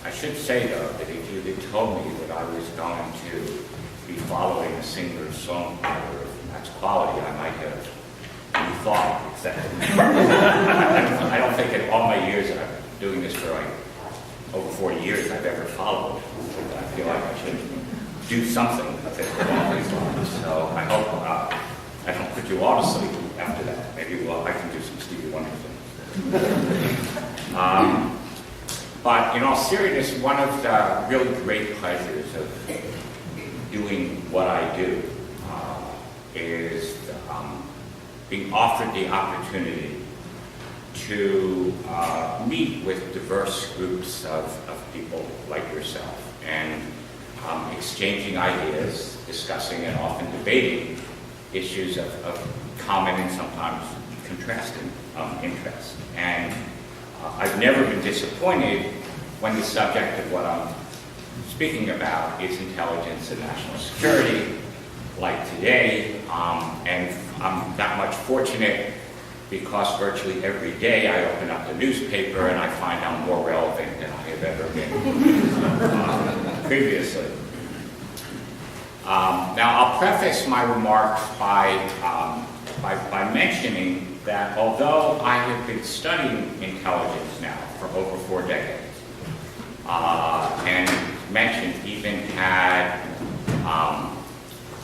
I should say, though, that if you had told me that I was going to be following a singer-songwriter of Matt's quality, I might have thought accepted. I don't think in all my years, and I've been doing this for like over 40 years, I've ever followed. I feel like I should do something along these lines. So I hope I don't put you all to sleep after that. Maybe I can do some Stevie Wonder things. But in all seriousness, one of the really great pleasures of doing what I do is being offered the opportunity to meet with diverse groups of people like yourself and exchanging ideas, discussing and often debating issues of common and sometimes contrasting interests. And I've never been disappointed when the subject of what I'm speaking about is intelligence and national security, like today, and I'm that much fortunate because virtually every day I open up the newspaper and I find I'm more relevant than I have ever been previously. Now, I'll preface my remarks by mentioning that although I have been studying intelligence now for over 4 decades, and mentioned even had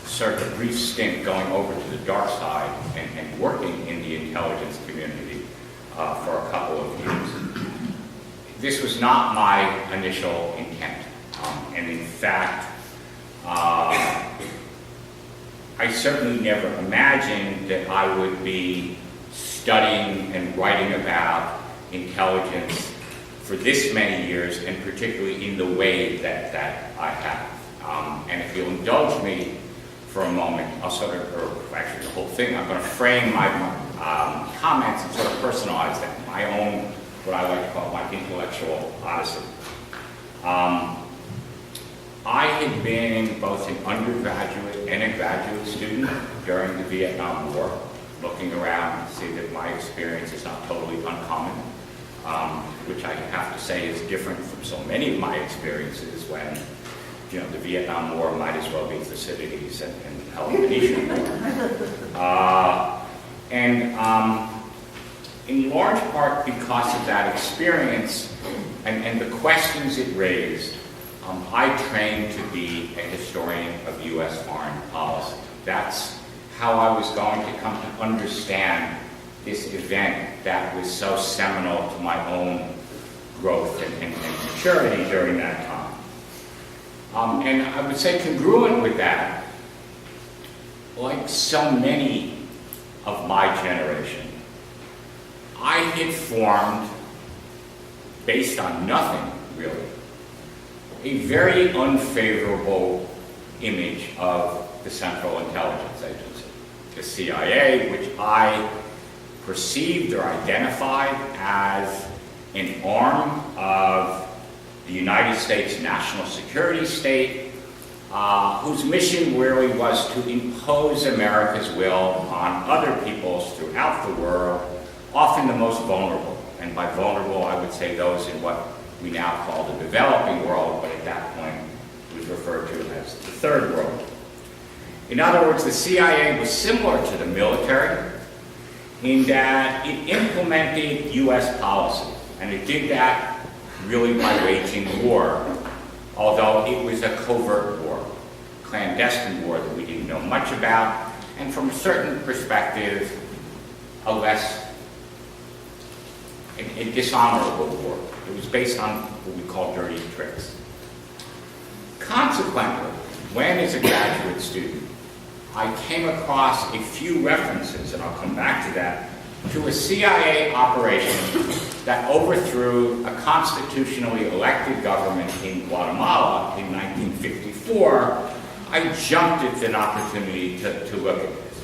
sort of a brief stint going over to the dark side and working in the intelligence community for a couple of years. This was not my initial intent. And in fact, I certainly never imagined that I would be studying and writing about intelligence for this many years, and particularly in the way that I have. And if you'll indulge me for a moment, I'll sort of, or actually the whole thing, I'm going to frame my comments and sort of personalize them, my own, what I like to call my intellectual odyssey. I had been both an undergraduate and a graduate student during the Vietnam War, looking around to see that my experience is not totally uncommon, which I have to say is different from so many of my experiences when, you know, the Vietnam War might as well be Thucydides and the Peloponnesian War. In large part because of that experience and the questions it raised, I trained to be a historian of U.S. foreign policy. That's how I was going to come to understand this event that was so seminal to my own growth and maturity during that time. And I would say congruent with that, like so many of my generation, I had formed, based on nothing really, a very unfavorable image of the Central Intelligence Agency, the CIA, which I perceived or identified as an arm of the United States national security state, whose mission really was to impose America's will on other peoples throughout the world, often the most vulnerable. And by vulnerable, I would say those in what we now call the developing world, but at that point was referred to as the third world. In other words, the CIA was similar to the military in that it implemented U.S. policy, and it did that really by waging war, although it was a covert war, clandestine war that we didn't know much about, and from a certain perspective, a dishonorable war. It was based on what we call dirty tricks. Consequently, when as a graduate student, I came across a few references, and I'll come back to that, to a CIA operation that overthrew a constitutionally elected government in Guatemala in 1954, I jumped at an opportunity to look at this.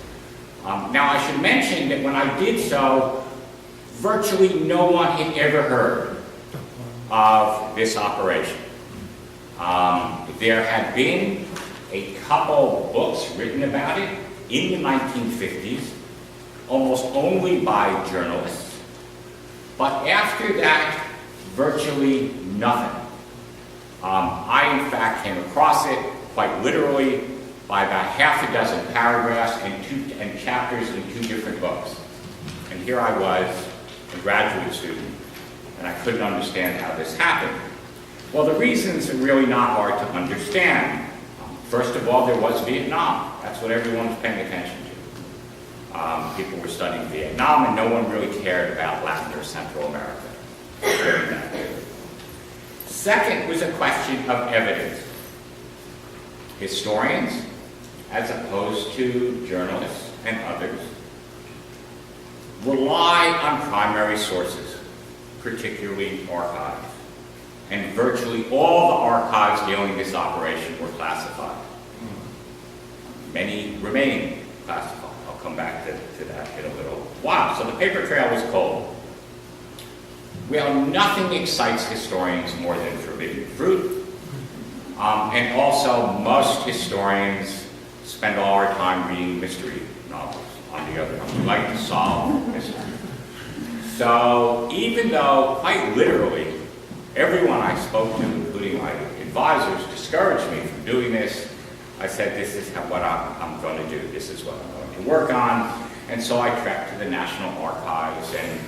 Now, I should mention that when I did so, virtually no one had ever heard of this operation. There had been a couple books written about it in the 1950s, almost only by journalists. But after that, virtually nothing. I, in fact, came across it quite literally by about half a dozen paragraphs and chapters in 2 different books. And here I was, a graduate student, and I couldn't understand how this happened. Well, the reasons are really not hard to understand. First of all, there was Vietnam. That's what everyone was paying attention to. People were studying Vietnam, and no one really cared about Latin or Central America during that period. Second was a question of evidence. Historians, as opposed to journalists and others, rely on primary sources, particularly archives. And virtually all the archives dealing with this operation were classified. Many remain classified. I'll come back to that in a little while. So the paper trail was cold. Well, nothing excites historians more than forbidden fruit. And also, most historians spend all our time reading mystery novels. On the other hand, we like to solve mystery. So even though, quite literally, everyone I spoke to, including my advisors, discouraged me from doing this, I said, this is what I'm going to do. This is what I'm going to work on. And so I trekked to the National Archives and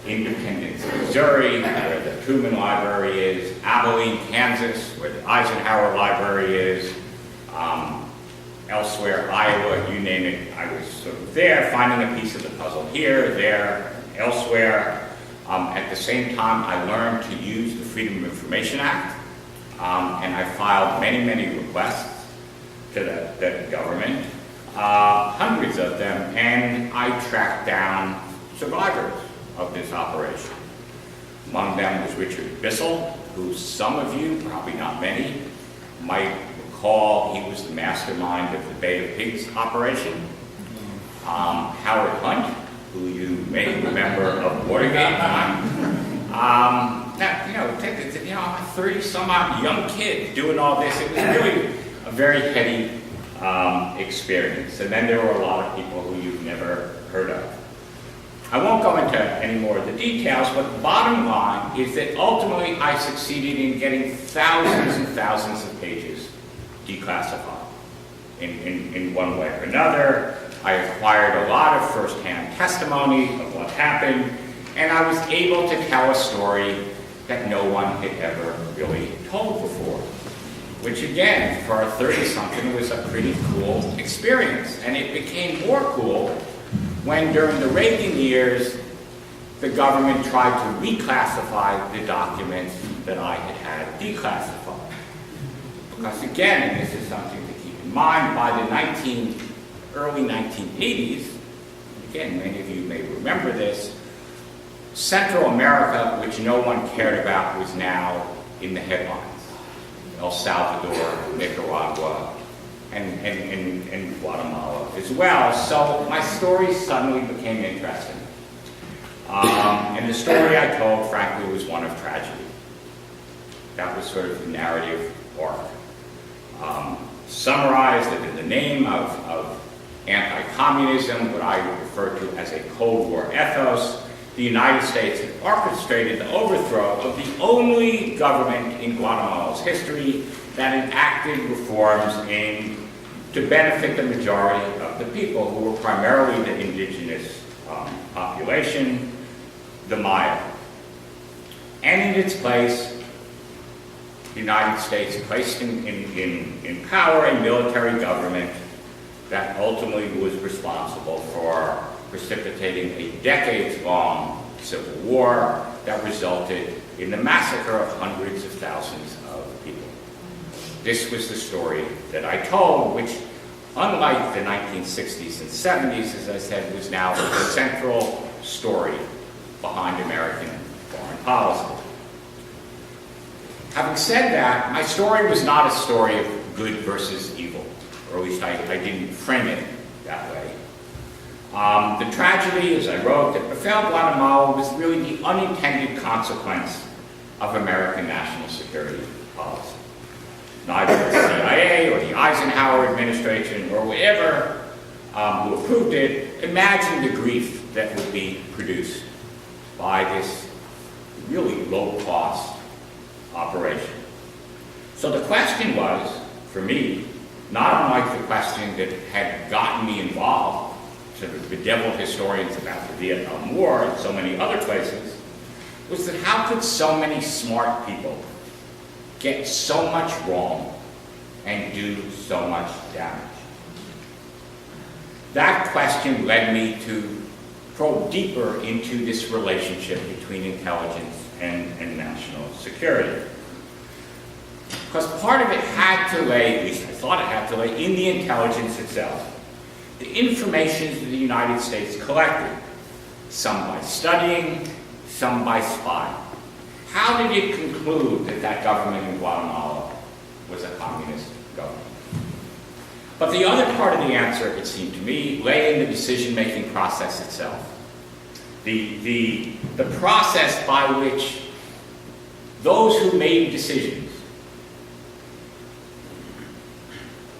Independence, Missouri, where the Truman Library is, Abilene, Kansas, where the Eisenhower Library is, elsewhere, Iowa, you name it. I was sort of there, finding a piece of the puzzle here, there, elsewhere. At the same time, I learned to use the Freedom of Information Act, and I filed many, many requests to the government, hundreds of them, and I tracked down survivors of this operation. Among them was Richard Bissell, who some of you, probably not many, might recall he was the mastermind of the Bay of Pigs operation. Howard Hunt, who you may remember of Watergate time. A 30-some-odd young kid doing all this. It was really a very heady experience. And then there were a lot of people who you've never heard of. I won't go into any more of the details, but the bottom line is that ultimately I succeeded in getting thousands and thousands of pages declassified in one way or another. I acquired a lot of first-hand testimony of what happened, and I was able to tell a story that no one had ever really told before, which again, for a 30-something, was a pretty cool experience. And it became more cool when, during the Reagan years, the government tried to reclassify the documents that I had declassified. Because again, and this is something to keep in mind, by the early 1980s, again, many of you may remember this, Central America, which no one cared about, was now in the headlines. El Salvador, Nicaragua, and Guatemala as well. So my story suddenly became interesting. And the story I told, frankly, was one of tragedy. That was sort of the narrative arc. Summarized in the name of anti-communism, what I would refer to as a Cold War ethos, the United States had orchestrated the overthrow of the only government in Guatemala's history that enacted reforms aimed to benefit the majority of the people, who were primarily the indigenous population, the Maya. And in its place, the United States placed in power a military government that ultimately was responsible for precipitating a decades-long civil war that resulted in the massacre of hundreds of thousands of people. This was the story that I told, which, unlike the 1960s and 70s, as I said, was now the central story behind American foreign policy. Having said that, my story was not a story of good versus evil, or at least I didn't frame it that way. The tragedy, as I wrote, that befell Guatemala was really the unintended consequence of American national security policy. Neither the CIA or the Eisenhower administration or whatever who approved it imagined the grief that would be produced by this really low-cost operation. So the question was, for me, not unlike the question that had gotten me involved, sort of bedeviled historians about the Vietnam War and so many other places, was that how could so many smart people get so much wrong and do so much damage? That question led me to probe deeper into this relationship between intelligence and national security. Because part of it had to lay, at least I thought it had to lay, in the intelligence itself. The information that the United States collected, some by studying, some by spying. How did it conclude that that government in Guatemala was a communist government? But the other part of the answer, it seemed to me, lay in the decision-making process itself. The process by which those who made decisions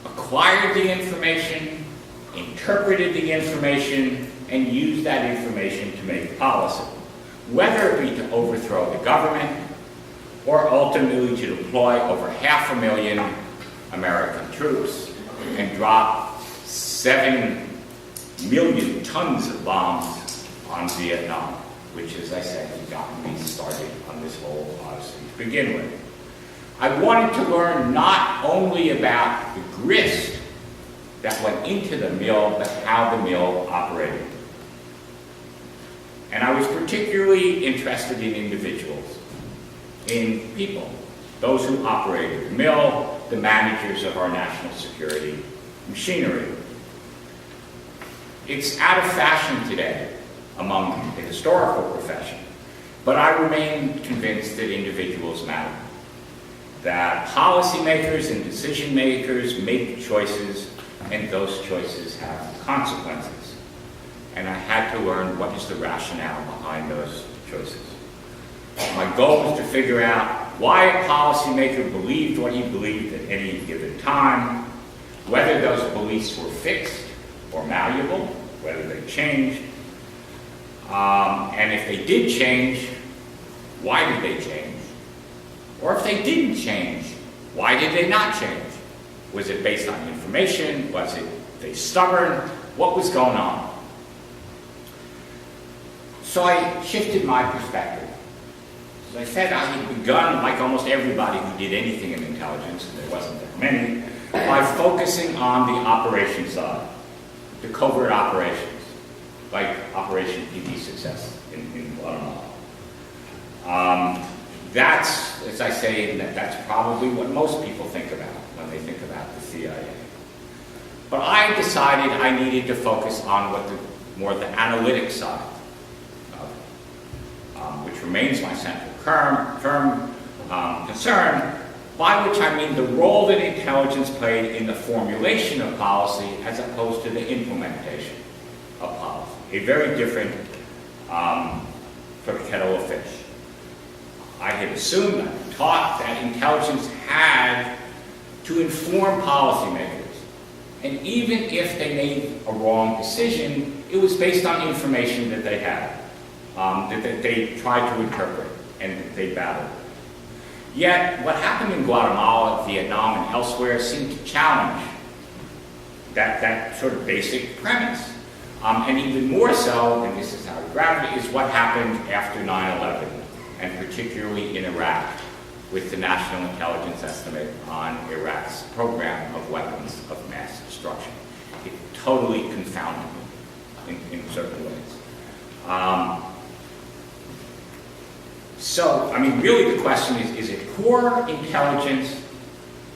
acquired the information, interpreted the information, and used that information to make policy, whether it be to overthrow the government or ultimately to deploy over 500,000 American troops and drop 7 million tons of bombs on Vietnam, which, as I said, has gotten me started on this whole odyssey to begin with. I wanted to learn not only about the grist that went into the mill, but how the mill operated. And I was particularly interested in individuals, in people, those who operated the mill, the managers of our national security machinery. It's out of fashion today among the historical profession, but I remain convinced that individuals matter, that policymakers and decision makers make choices, and those choices have consequences. And I had to learn what is the rationale behind those choices. My goal was to figure out why a policymaker believed what he believed at any given time, whether those beliefs were fixed or malleable, whether they changed, and if they did change, why did they change? Or if they didn't change, why did they not change? Was it based on information? Was it they stubborn? What was going on? So I shifted my perspective. As I said, I had begun, like almost everybody who did anything in intelligence, and there wasn't that many, by focusing on the operation side, the covert operations, like Operation PD Success in Guatemala. That's, as I say, that's probably what most people think about when they think about the CIA. But I decided I needed to focus on what more the analytic side of it, which remains my central concern, by which I mean the role that intelligence played in the formulation of policy as opposed to the implementation of policy. A very different sort of kettle of fish. I had assumed, I had taught that intelligence had to inform policymakers. And even if they made a wrong decision, it was based on information that they had, that they tried to interpret and that they battled. Yet, what happened in Guatemala, Vietnam, and elsewhere seemed to challenge that sort of basic premise. And even more so, and this is how I grabbed it, is what happened after 9/11, and particularly in Iraq, with the National Intelligence Estimate on Iraq's program of weapons of mass destruction. It totally confounded me in certain ways. So, I mean, really the question is it poor intelligence,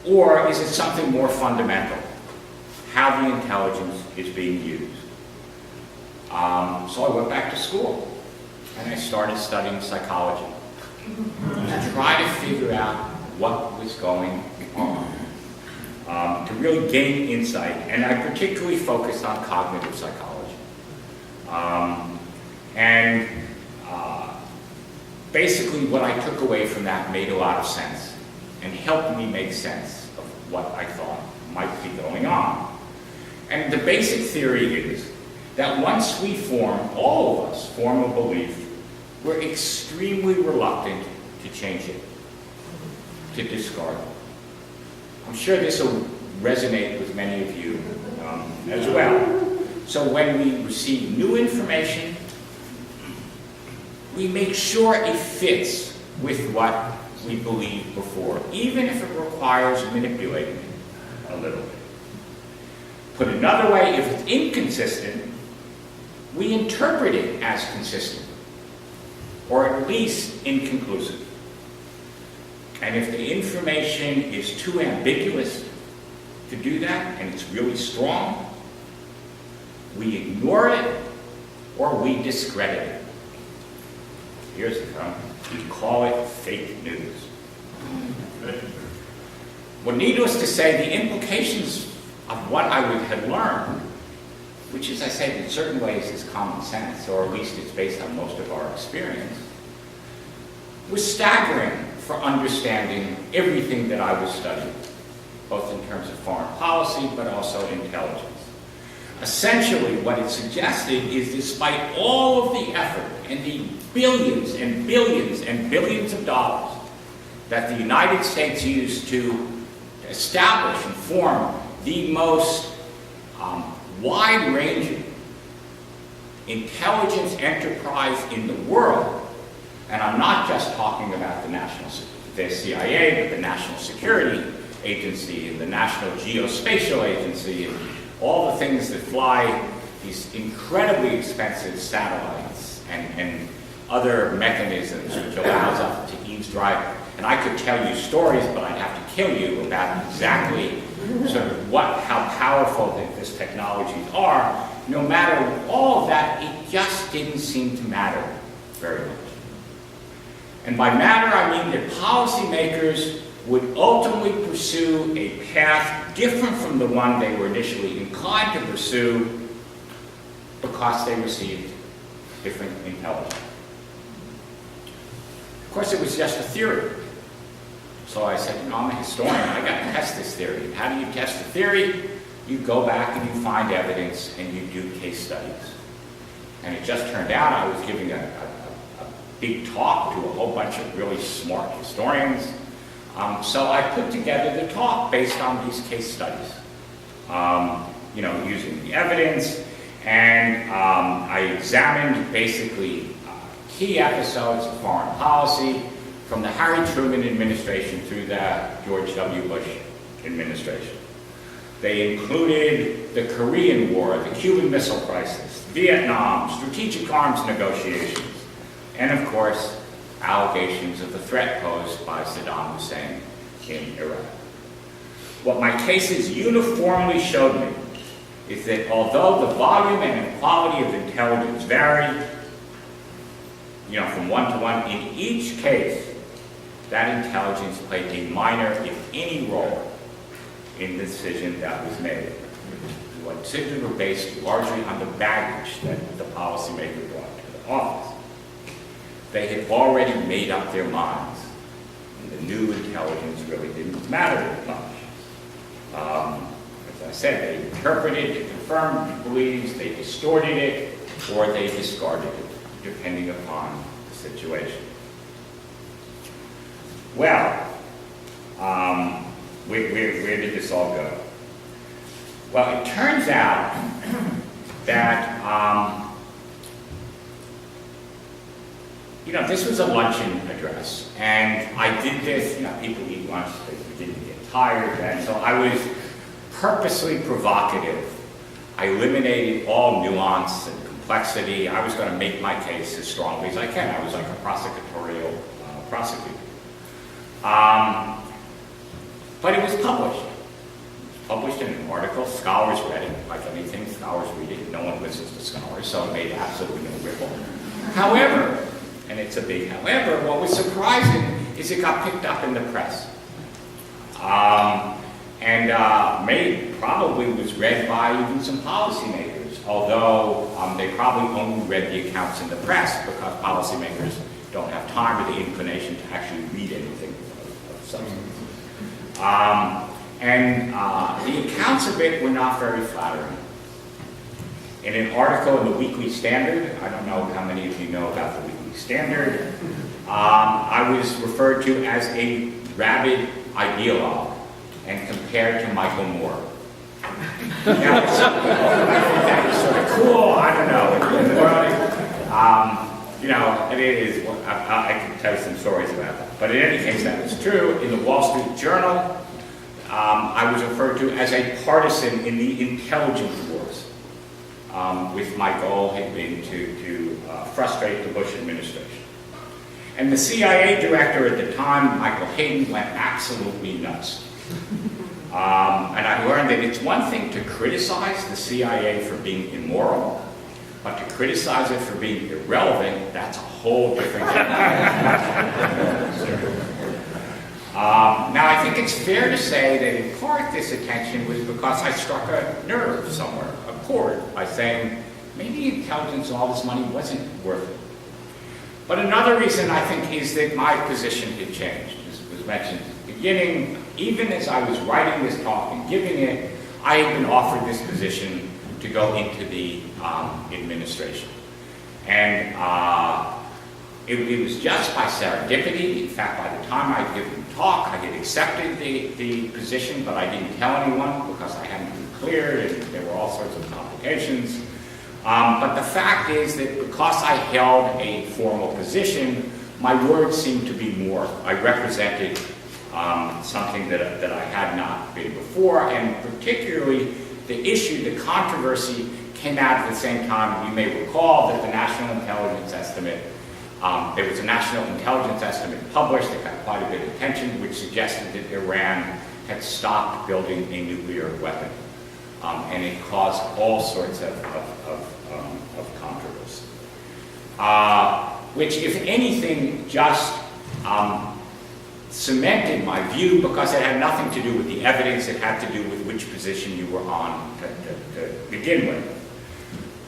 or is it something more fundamental? How the intelligence is being used. So I went back to school, and I started studying psychology to try to figure out what was going on, to really gain insight, and I particularly focused on cognitive psychology. Basically what I took away from that made a lot of sense and helped me make sense of what I thought might be going on. And the basic theory is that once we form, all of us form a belief, we're extremely reluctant to change it, to discard it. I'm sure this will resonate with many of you as well. So when we receive new information, we make sure it fits with what we believed before, even if it requires manipulating it a little bit. Put another way, if it's inconsistent, we interpret it as consistent, or at least inconclusive. And if the information is too ambiguous to do that, and it's really strong, we ignore it or we discredit it. Here's the term. We call it fake news. Well, needless to say, the implications of what I had learned, which, as I said, in certain ways is common sense, or at least it's based on most of our experience, was staggering for understanding everything that I was studying, both in terms of foreign policy, but also intelligence. Essentially, what it suggested is, despite all of the effort and the billions and billions and billions of dollars that the United States used to establish and form the most wide-ranging intelligence enterprise in the world, and I'm not just talking about the CIA, but the National Security Agency and the National Geospatial Agency and all the things that fly these incredibly expensive satellites and other mechanisms which allows us to eavesdrop. And I could tell you stories, but I'd have to kill you about exactly sort of how powerful this technologies are. No matter all of that, it just didn't seem to matter very much. And by matter, I mean that policymakers would ultimately pursue a path different from the one they were initially inclined to pursue because they received different intelligence. Of course, it was just a theory. So I said, I'm a historian, I got to test this theory. How do you test a theory? You go back and you find evidence and you do case studies. And it just turned out I was giving a big talk to a whole bunch of really smart historians. So I put together the talk based on these case studies, using the evidence, and I examined basically key episodes of foreign policy from the Harry Truman administration through the George W. Bush administration. They included the Korean War, the Cuban Missile Crisis, Vietnam, strategic arms negotiations, and of course, allegations of the threat posed by Saddam Hussein in Iraq. What my cases uniformly showed me is that although the volume and quality of intelligence varied, from one to one, in each case, that intelligence played a minor, if any, role in the decision that was made. What decisions were based largely on the baggage that the policymaker brought to the office. They had already made up their minds, and the new intelligence really didn't matter that much. As I said, they interpreted it, confirmed beliefs, they distorted it, or they discarded it, depending upon the situation. Well, where did this all go? Well, it turns out that this was a luncheon address, and I did this. People eat lunch; they didn't get tired, and so I was purposely provocative. I eliminated all nuance and complexity. I was going to make my case as strongly as I can. I was like a prosecutorial prosecutor. But it was published. Published in an article. Scholars read it. Like anything, scholars read it. No one listens to scholars, so it made absolutely no ripple. However, and it's a big however, what was surprising is it got picked up in the press. Probably was read by even some policymakers, although they probably only read the accounts in the press because policymakers don't have time or the inclination to actually read anything of substance. The accounts of it were not very flattering. In an article in the Weekly Standard, I don't know how many of you know about the Weekly Standard, I was referred to as a rabid ideologue. and compared to Michael Moore. Now, that is sort of cool, I don't know. It is, I can tell you some stories about that. But in any case, that was true. In the Wall Street Journal, I was referred to as a partisan in the intelligence wars, which my goal had been to frustrate the Bush administration. And the CIA director at the time, Michael Hayden, went absolutely nuts. And I learned that it's one thing to criticize the CIA for being immoral, but to criticize it for being irrelevant, that's a whole different thing. Now, I think it's fair to say that in part this attention was because I struck a nerve somewhere, a chord, by saying maybe intelligence and all this money wasn't worth it. But another reason, I think, is that my position had changed. As was mentioned at the beginning, even as I was writing this talk and giving it, I had been offered this position to go into the administration. And it was just by serendipity. In fact, by the time I'd given the talk, I had accepted the position, but I didn't tell anyone because I hadn't been cleared, and there were all sorts of complications. But the fact is that because I held a formal position, my words seemed to be more. I represented something that I had not been before, and particularly the issue, the controversy, came out at the same time. You may recall that the National Intelligence Estimate, there was a National Intelligence Estimate published that got quite a bit of attention, which suggested that Iran had stopped building a nuclear weapon. And it caused all sorts of controversy, which, if anything, just cemented my view, because it had nothing to do with the evidence. It had to do with which position you were on to begin with.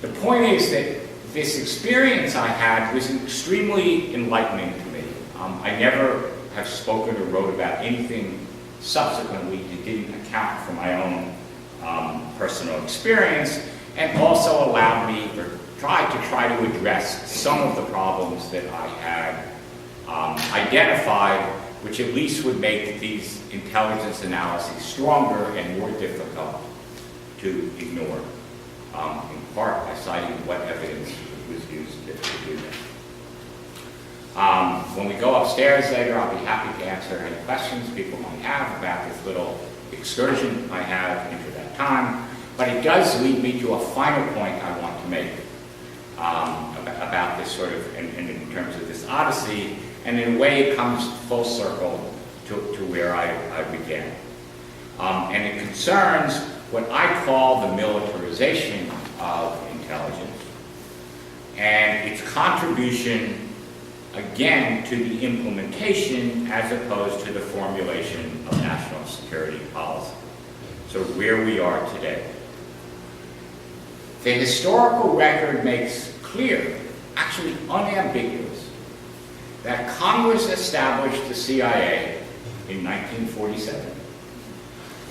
The point is that this experience I had was extremely enlightening to me. I never have spoken or wrote about anything subsequently that didn't account for my own personal experience, and also allowed me, or try to address some of the problems that I had identified, which at least would make these intelligence analyses stronger and more difficult to ignore, in part by citing what evidence was used to do that. When we go upstairs later, I'll be happy to answer any questions people might have about this little excursion I have into that time, but it does lead me to a final point I want to make about this sort of, and in terms of this odyssey, and in a way it comes full circle to where I began. And it concerns what I call the militarization of intelligence and its contribution, again, to the implementation as opposed to the formulation of national security policy. So where we are today. The historical record makes clear, actually unambiguous, that Congress established the CIA in 1947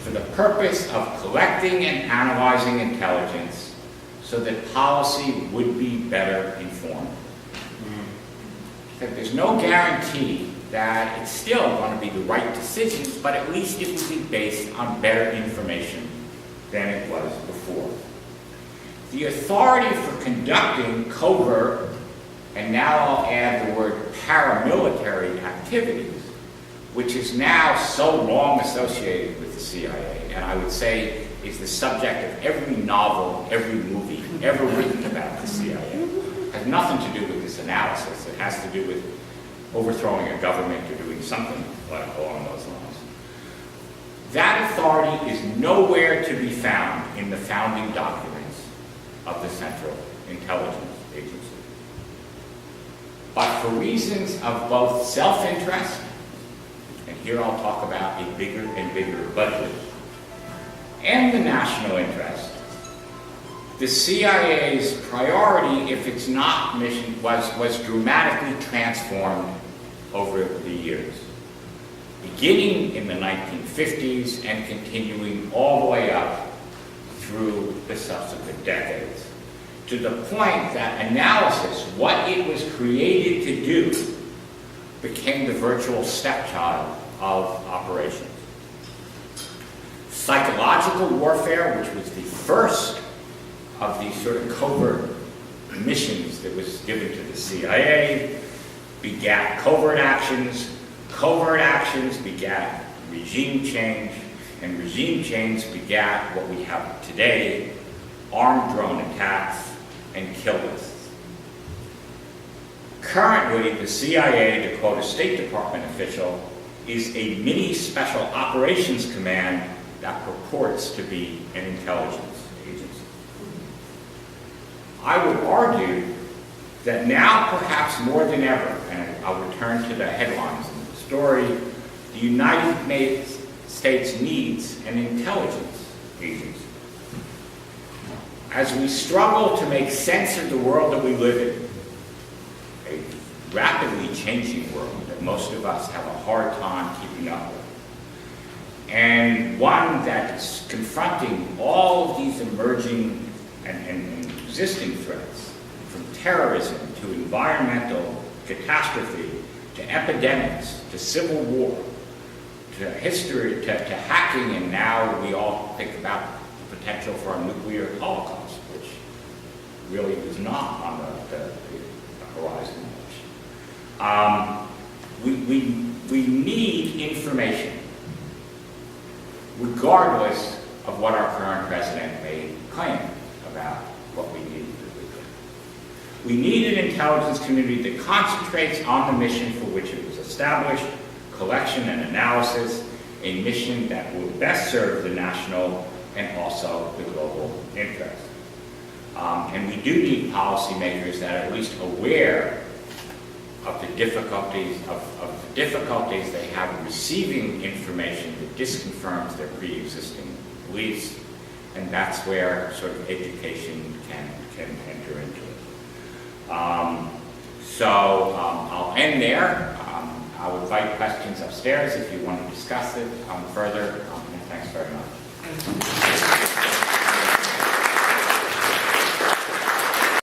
for the purpose of collecting and analyzing intelligence so that policy would be better informed. That there's no guarantee that it's still going to be the right decisions, but at least it will be based on better information than it was before. The authority for conducting covert, and now I'll add the word paramilitary activities, which is now so long associated with the CIA, and I would say is the subject of every novel, every movie ever written about the CIA. It has nothing to do with this analysis. It has to do with overthrowing a government or doing something along those lines. That authority is nowhere to be found in the founding documents of the Central Intelligence Agency. But for reasons of both self-interest, and here I'll talk about a bigger and bigger budget, and the national interest, the CIA's priority, if it's not mission, was dramatically transformed over the years, beginning in the 1950s and continuing all the way up through the subsequent decades, to the point that analysis, what it was created to do, became the virtual stepchild of operations. Psychological warfare, which was the first of these sort of covert missions that was given to the CIA, begat covert actions. Covert actions begat regime change, and regime change begat what we have today, armed drone attacks and kill lists. Currently, the CIA, to quote a State Department official, is a mini special operations command that purports to be an intelligence agency. I would argue that now, perhaps more than ever, and I'll return to the headlines of the story, the United States needs an intelligence agency. As we struggle to make sense of the world that we live in, a rapidly changing world that most of us have a hard time keeping up with, and one that is confronting all of these emerging and existing threats, from terrorism to environmental catastrophe to epidemics to civil war to history to hacking, and now we all think about the potential for a nuclear holocaust, which really was not on the horizon much. We need information, regardless of what our current president may claim about what we need. We need an intelligence community that concentrates on the mission for which it was established, collection and analysis, a mission that will best serve the national and also the global interest. And we do need policymakers that are at least aware of the difficulties they have receiving information that disconfirms their pre-existing beliefs, and that's where sort of education can enter into it. I'll end there. I'll invite questions upstairs if you want to discuss it further. And thanks very much.